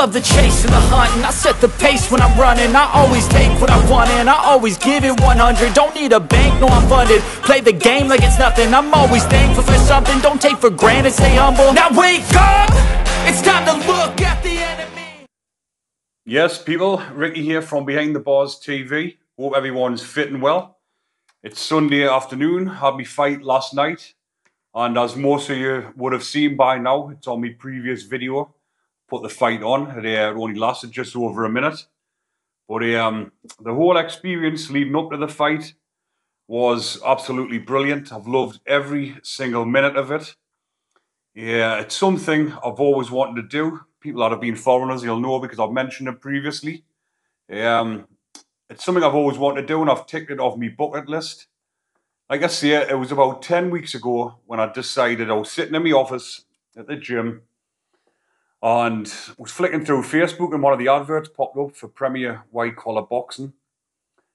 love the chase and the hunt, and I set the pace when I'm running. I always take what I want and I always give it 100. Don't need a bank, no I'm funded. Play the game like it's nothing. I'm always thankful for something. Don't take for granted, stay humble. Now wake up, it's time to look at the enemy. Yes, people, Ricky here from Behind the Bars TV. Hope everyone's fit and well. It's Sunday afternoon, had me fight last night. And as most of you would have seen by now, it's on my previous video. Put the fight on. It only lasted just over a minute. But the whole experience leading up to the fight was absolutely brilliant. I've loved every single minute of it. Yeah, it's something I've always wanted to do. People that have been foreigners, you'll know because I've mentioned it previously. It's something I've always wanted to do, and I've ticked it off my bucket list. Like I say, it was about 10 weeks ago when I decided. I was sitting in my office at the gym and was flicking through Facebook, and one of the adverts popped up for Premier White Collar Boxing.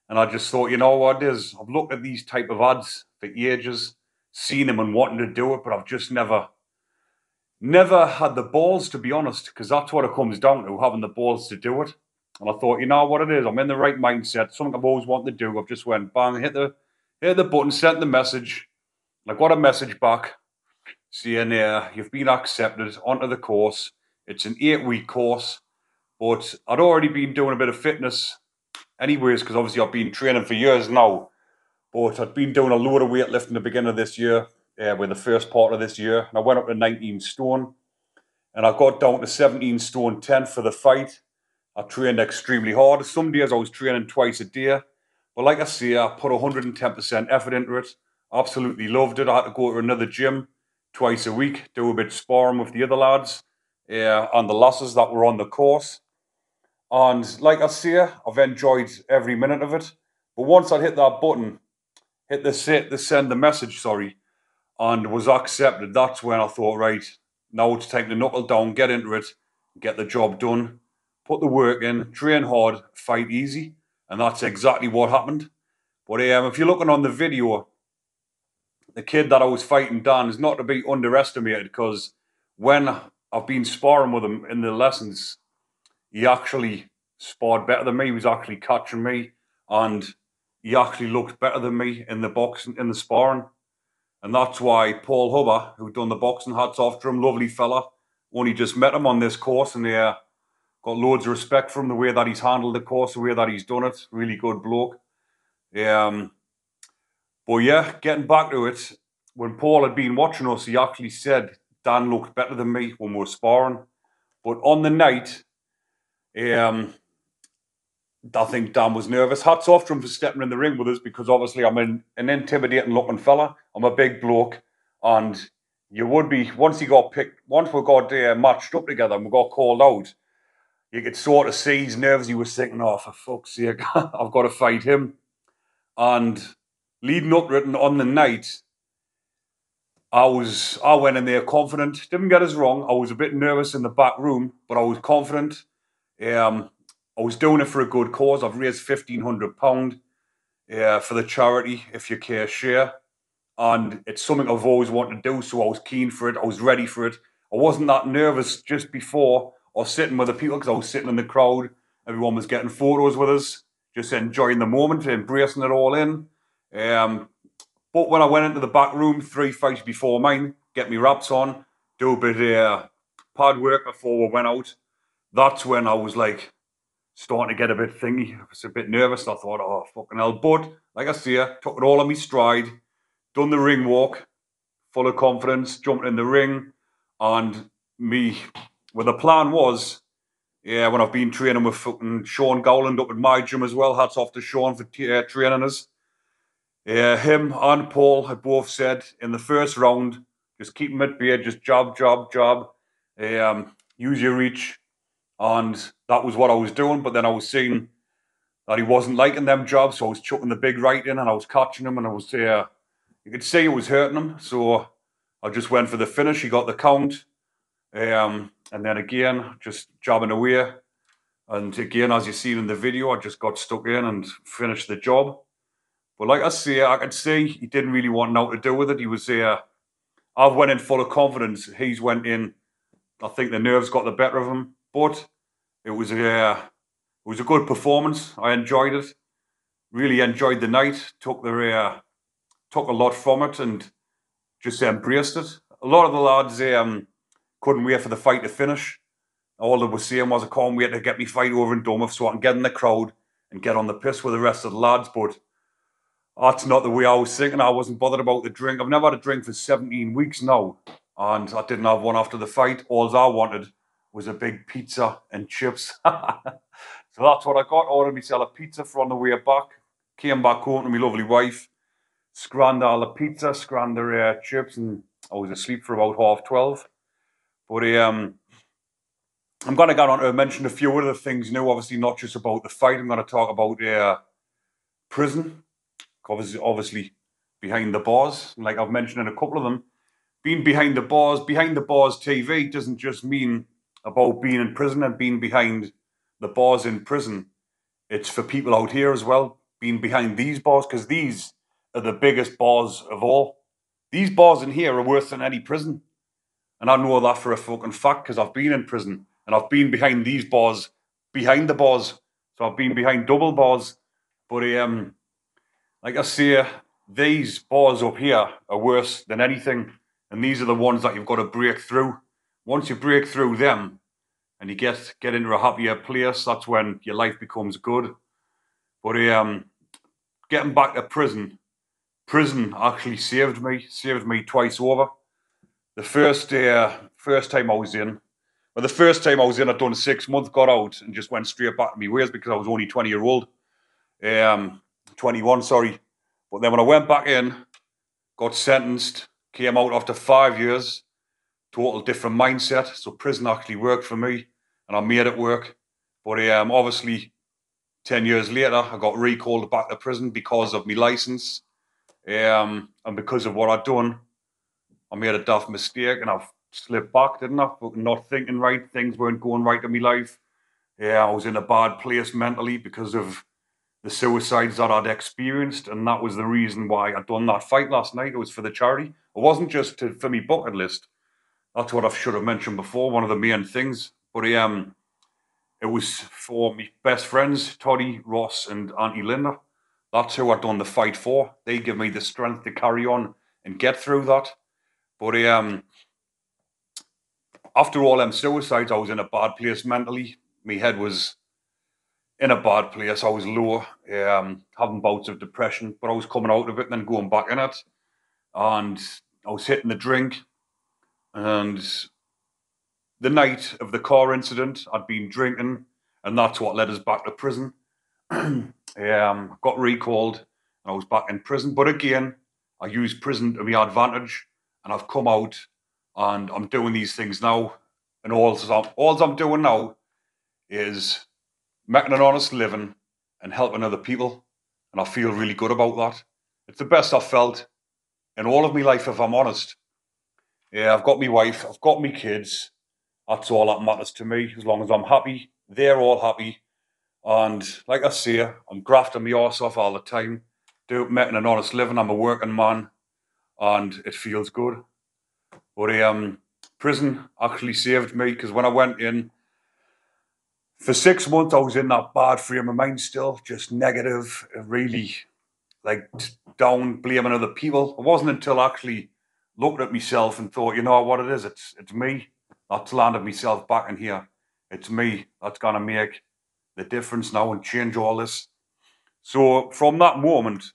And I just thought, you know what it is? I've looked at these type of ads for ages, seen them and wanting to do it, but I've just never had the balls, to be honest, because that's what it comes down to, having the balls to do it. And I thought, you know what it is? I'm in the right mindset. Something I've always wanted to do. I've just went bang, hit the button, sent the message. I got a message back saying, you've been accepted onto the course. It's an 8-week course, but I'd already been doing a bit of fitness anyways, because obviously I've been training for years now. But I'd been doing a load of weightlifting at the beginning of this year, with the first part of this year. And I went up to 19 stone, and I got down to 17 stone 10 for the fight. I trained extremely hard. Some days I was training twice a day. But like I say, I put 110% effort into it. Absolutely loved it. I had to go to another gym twice a week, do a bit of sparring with the other lads and the lasses that were on the course. And like I say, I've enjoyed every minute of it. But once I hit that button, hit the send the message, and was accepted, that's when I thought, right, now it's time to knuckle down, get into it, get the job done, put the work in, train hard, fight easy. And that's exactly what happened. But if you're looking on the video, the kid that I was fighting, Dan, is not to be underestimated, because when I've been sparring with him in the lessons, he actually sparred better than me. He was actually catching me, and he actually looked better than me in the boxing, in the sparring. And that's why Paul Hubber, who done the boxing, hats off to him, lovely fella. Only just met him on this course, and got loads of respect for him, the way that he's handled the course, the way that he's done it. Really good bloke. But yeah, getting back to it, when Paul had been watching us, he actually said Dan looked better than me when we were sparring. But on the night, I think Dan was nervous. Hats off to him for stepping in the ring with us, because obviously I'm an intimidating looking fella. I'm a big bloke, and you would be, once we got matched up together and we got called out, you could sort of see he's nervous. He was thinking, oh, for fuck's sake, I've got to fight him. And leading up to it, and on the night, I went in there confident. Didn't get us wrong. I was a bit nervous in the back room, but I was confident. I was doing it for a good cause. I've raised £1,500 for the charity, If You Care Share. And it's something I've always wanted to do, so I was keen for it. I was ready for it. I wasn't that nervous just before or sitting with the people, because I was sitting in the crowd. Everyone was getting photos with us, just enjoying the moment, embracing it all in. But when I went into the back room 3 fights before mine, get me wraps on, do a bit of pad work before we went out, that's when I was like starting to get a bit thingy. I was a bit nervous. I thought, oh, fucking hell. But like I say, took it all on me stride, done the ring walk, full of confidence, jumped in the ring, and well, the plan was, when I've been training with fucking Sean Gowland up at my gym as well, hats off to Sean for training us. Him and Paul had both said in the first round, just keep him at bay, just jab, jab, jab, use your reach. And that was what I was doing, but then I was seeing that he wasn't liking them jabs, so I was chucking the big right in, and I was catching him, and I was, you could see it was hurting him, so I just went for the finish. He got the count. And then again, just jabbing away. And again, as you see in the video, I just got stuck in and finished the job. But like I say, I could see he didn't really want nothing to do with it. He was I went in full of confidence. He's went in, I think the nerves got the better of him. But It was a good performance. I enjoyed it. Really enjoyed the night. Took a lot from it and just embraced it. A lot of the lads couldn't wait for the fight to finish. All they were saying was, I can't wait to get me fight over in Dunmuff so I can get in the crowd and get on the piss with the rest of the lads. But that's not the way I was thinking. I wasn't bothered about the drink. I've never had a drink for 17 weeks now, and I didn't have one after the fight. All I wanted was a big pizza and chips. So that's what I got. Ordered myself a pizza for on the way back. Came back home to my lovely wife. Scranned all the pizza, scranned the chips, and I was asleep for about 12:30. But I'm going to get on to mention a few other things now, obviously not just about the fight. I'm going to talk about prison, obviously behind the bars. Like I've mentioned in a couple of them, being behind the bars TV doesn't just mean about being in prison and being behind the bars in prison. It's for people out here as well, being behind these bars, because these are the biggest bars of all. These bars in here are worse than any prison. And I know that for a fucking fact because I've been in prison and I've been behind these bars, behind the bars. So I've been behind double bars. But like I say, these bars up here are worse than anything. And these are the ones that you've got to break through. Once you break through them and you get into a happier place, that's when your life becomes good. But getting back to prison actually saved me twice over. The first time I was in, I'd done 6 months, got out and just went straight back to my ways because I was only 20-year-old. 21, sorry. But then when I went back in, got sentenced, came out after 5 years, total different mindset. So prison actually worked for me and I made it work. But obviously 10 years later, I got recalled back to prison because of my license. And because of what I'd done, I made a daft mistake and I've slipped back, didn't I? Not thinking right, things weren't going right in my life. I was in a bad place mentally because of the suicides that I'd experienced, and that was the reason why I'd done that fight last night. It was for the charity. It wasn't just for me bucket list. That's what I should have mentioned before, one of the main things. But it was for my best friends, Toddy, Ross and Auntie Linda. That's who I'd done the fight for. They give me the strength to carry on and get through that. But after all them suicides, I was in a bad place mentally. My head was in a bad place. I was low, having bouts of depression, but I was coming out of it and then going back in it. And I was hitting the drink. And the night of the car incident, I'd been drinking, and that's what led us back to prison. Got recalled, and I was back in prison. But again, I used prison to my advantage, and I've come out, and I'm doing these things now. And all I'm doing now is making an honest living and helping other people, and I feel really good about that. It's the best I've felt in all of my life, if I'm honest. I've got my wife, I've got my kids. That's all that matters to me. As long as I'm happy, they're all happy. And like I say, I'm grafting my arse off all the time, making an honest living. I'm a working man, and it feels good. But prison actually saved me, because when I went in, for 6 months, I was in that bad frame of mind still, just negative, really like down, blaming other people. It wasn't until I actually looked at myself and thought, you know what it is? It's me that's landed myself back in here. It's me that's going to make the difference now and change all this. So from that moment,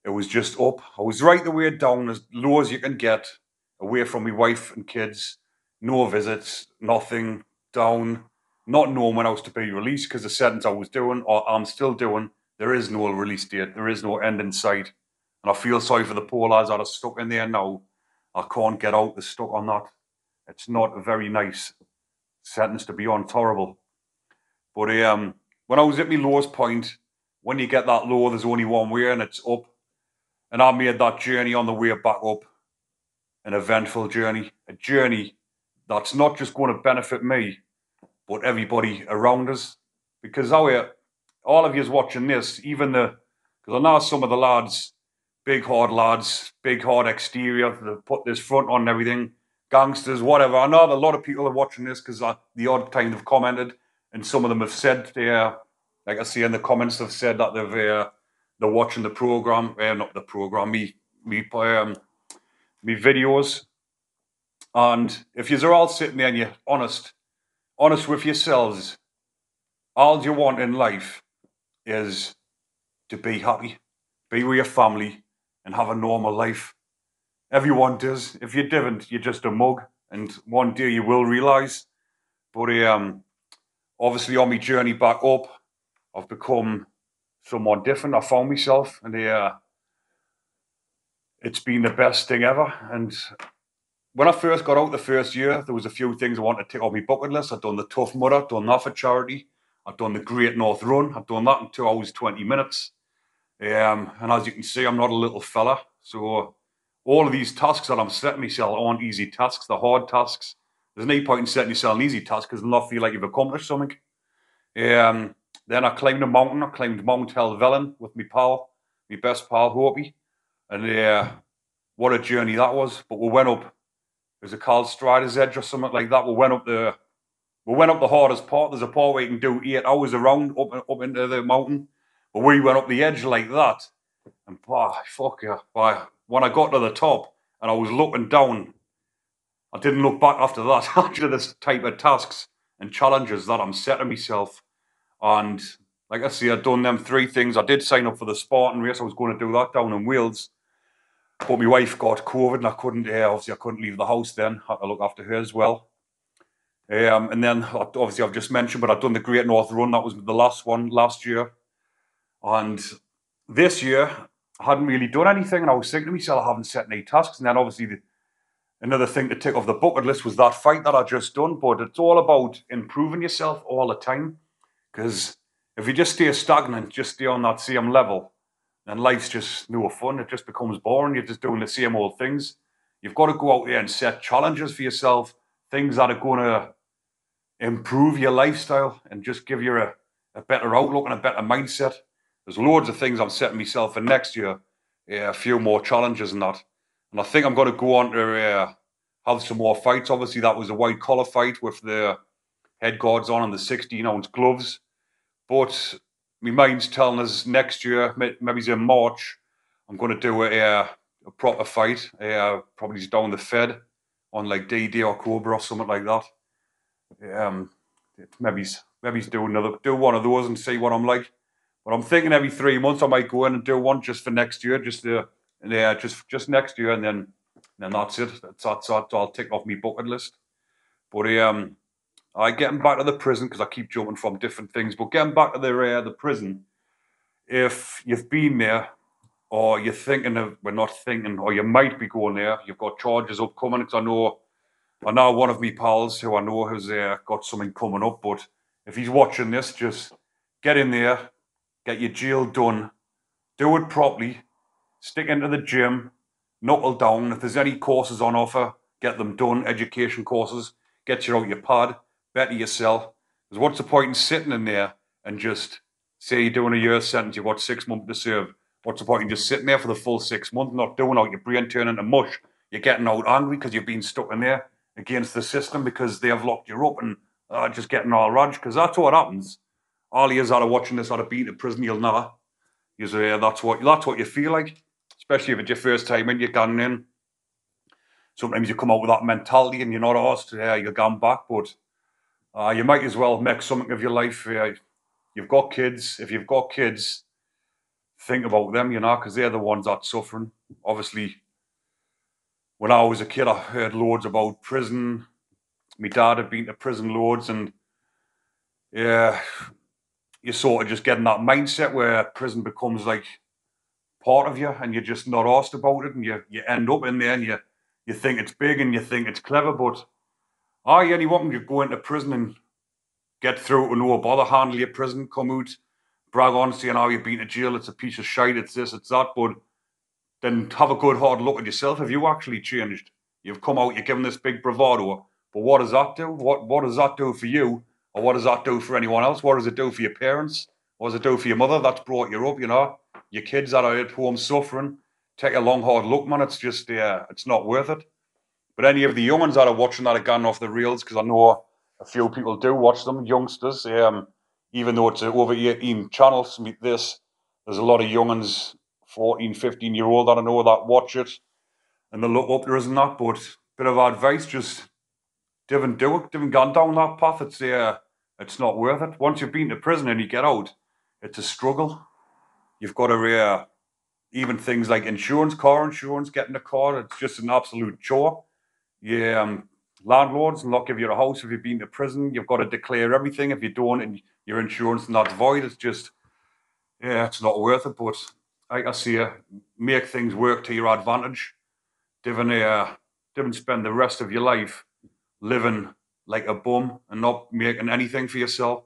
it was just up. I was right the way down, as low as you can get, away from my wife and kids. No visits, nothing, down. Not knowing when I was to be released, because the sentence I was doing, or I'm still doing, there is no release date. There is no end in sight. And I feel sorry for the poor lads that are stuck in there now. I can't get out. They're stuck on that. It's not a very nice sentence to be on. It's horrible. But when I was at my lowest point, when you get that low, there's only one way, and it's up. And I made that journey on the way back up. An eventful journey. A journey that's not just going to benefit me, but everybody around us. Because all of you watching this, because I know some of the lads, big hard exterior, they put this front on and everything, gangsters, whatever. I know that a lot of people are watching this because the odd time they've commented, and some of them have said, like I see in the comments, they've said that they're watching the program, not the program, me videos. And if you're all sitting there and you're honest with yourselves, all you want in life is to be happy, be with your family, and have a normal life. Everyone does. If you didn't, you're just a mug, and one day you will realise. But obviously on my journey back up, I've become someone different. I found myself, and it's been the best thing ever. And when I first got out the first year, there was a few things I wanted to tick off my bucket list. I'd done the Tough Mudder, I'd done that for charity. I'd done the Great North Run. I'd done that in 2 hours, 20 minutes. And as you can see, I'm not a little fella. So all of these tasks that I'm setting myself aren't easy tasks. They're hard tasks. There's no point in setting yourself an easy task because you'll not feel like you've accomplished something. Then I climbed a mountain. I climbed Mount Helvellyn with my pal, my best pal, Hopi. And what a journey that was. But we went up, it was a called Strider's Edge or something like that. We went up the hardest part. There's a part where you can do 8 hours around up into the mountain. But we went up the edge like that. And fuck yeah. When I got to the top and I was looking down, I didn't look back after that. After this type of tasks and challenges that I'm setting myself. And like I say, I'd done them 3 things. I did sign up for the Spartan race. I was going to do that down in Wales. But my wife got COVID and I couldn't leave the house then. I had to look after her as well. And then obviously I've just mentioned, but I've done the Great North Run. That was the last one last year. And this year I hadn't really done anything, and I was thinking to myself, I haven't set any tasks. And then obviously another thing to tick off the bucket list was that fight that I just done. But it's all about improving yourself all the time, because if you just stay stagnant, just stay on that same level, then life's just no fun. It just becomes boring. You're just doing the same old things. You've got to go out there and set challenges for yourself, things that are going to improve your lifestyle and just give you a better outlook and a better mindset. There's loads of things I'm setting myself for next year, a few more challenges and that. And I think I'm going to go on to have some more fights. Obviously, that was a white collar fight with the head guards on and the 16-ounce gloves. But my mind's telling us next year, maybe in March, I'm going to do a proper fight, probably down the Fed on like D-Day or Cobra or something like that. Maybe do one of those and see what I'm like. But I'm thinking every 3 months I might go in and do one just for next year, just next year, and then that's it. That's I'll tick off my bucket list. But getting back to the prison, because I keep jumping from different things. But getting back to the prison, if you've been there, or you're thinking of, we're not thinking, or you might be going there, you've got charges upcoming. Because I know one of my pals who I know has got something coming up. But if he's watching this, just get in there, get your jail done, do it properly, stick into the gym, knuckle down. If there's any courses on offer, get them done, education courses, get you out your pad, better yourself. Because what's the point in sitting in there and just say you're doing a year's sentence, you've got 6 months to serve. What's the point in just sitting there for the full 6 months, not doing out, your brain turning to mush? You're getting out angry because you've been stuck in there against the system because they have locked you up and just getting all rage. Because that's what happens. All years that are watching this, that have been to prison, you'll know. That's what you feel like, especially if it's your first time in, you're going in. Sometimes you come out with that mentality and you're not asked, you're going back, but you might as well make something of your life. You've got kids. If you've got kids, think about them, because they're the ones that's suffering. Obviously, when I was a kid, I heard loads about prison. My dad had been to prison loads, and you're sort of just getting that mindset where prison becomes like part of you and you're just not asked about it, and you end up in there and you think it's big and you think it's clever, but anyone can go into prison and get through it with no bother, handle your prison, come out, brag on, saying how you've been to jail, it's a piece of shite, it's this, it's that, but then have a good hard look at yourself. Have you actually changed? You've come out, you're given this big bravado, but what does that do? What does that do for you? Or what does that do for anyone else? What does it do for your parents? What does it do for your mother that's brought you up, Your kids that are at home suffering. Take a long, hard look, man. It's just, it's not worth it. But any of the young ones that are watching that are gone off the rails, because I know a few people do watch them, youngsters. Even though it's an over 18 channel, there's a lot of young'uns, 14, 15-year-old, I don't know, that watch it and they look up to us and that. But bit of advice, just haven't gone down that path. It's not worth it. Once you've been to prison and you get out, it's a struggle. You've got to even things like insurance, car insurance, getting a car, it's just an absolute chore. Landlords will not give you a house if you've been to prison. You've got to declare everything. If you don't, and your insurance and that's void, it's just, it's not worth it. But like I say, make things work to your advantage. Don't spend the rest of your life living like a bum and not making anything for yourself.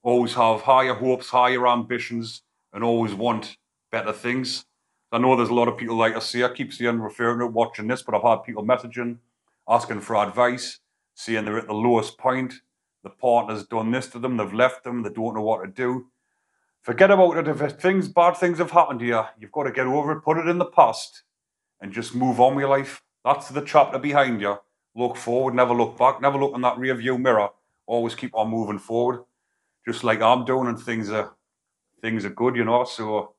Always have higher hopes, higher ambitions, and always want better things. I know there's a lot of people, like I say, I keep seeing, referring to watching this, but I've had people messaging, asking for advice, saying they're at the lowest point. The partner's done this to them, they've left them, they don't know what to do. Forget about it. If bad things have happened to you, you've got to get over it, put it in the past, and just move on with your life. That's the chapter behind you. Look forward, never look back, never look in that rear view mirror. Always keep on moving forward, just like I'm doing, and things are good, you know. So,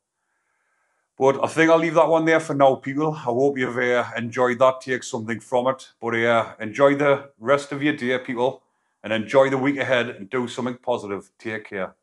but I think I'll leave that one there for now, people. I hope you've enjoyed that, take something from it. But enjoy the rest of your day, people, and enjoy the week ahead and do something positive. Take care.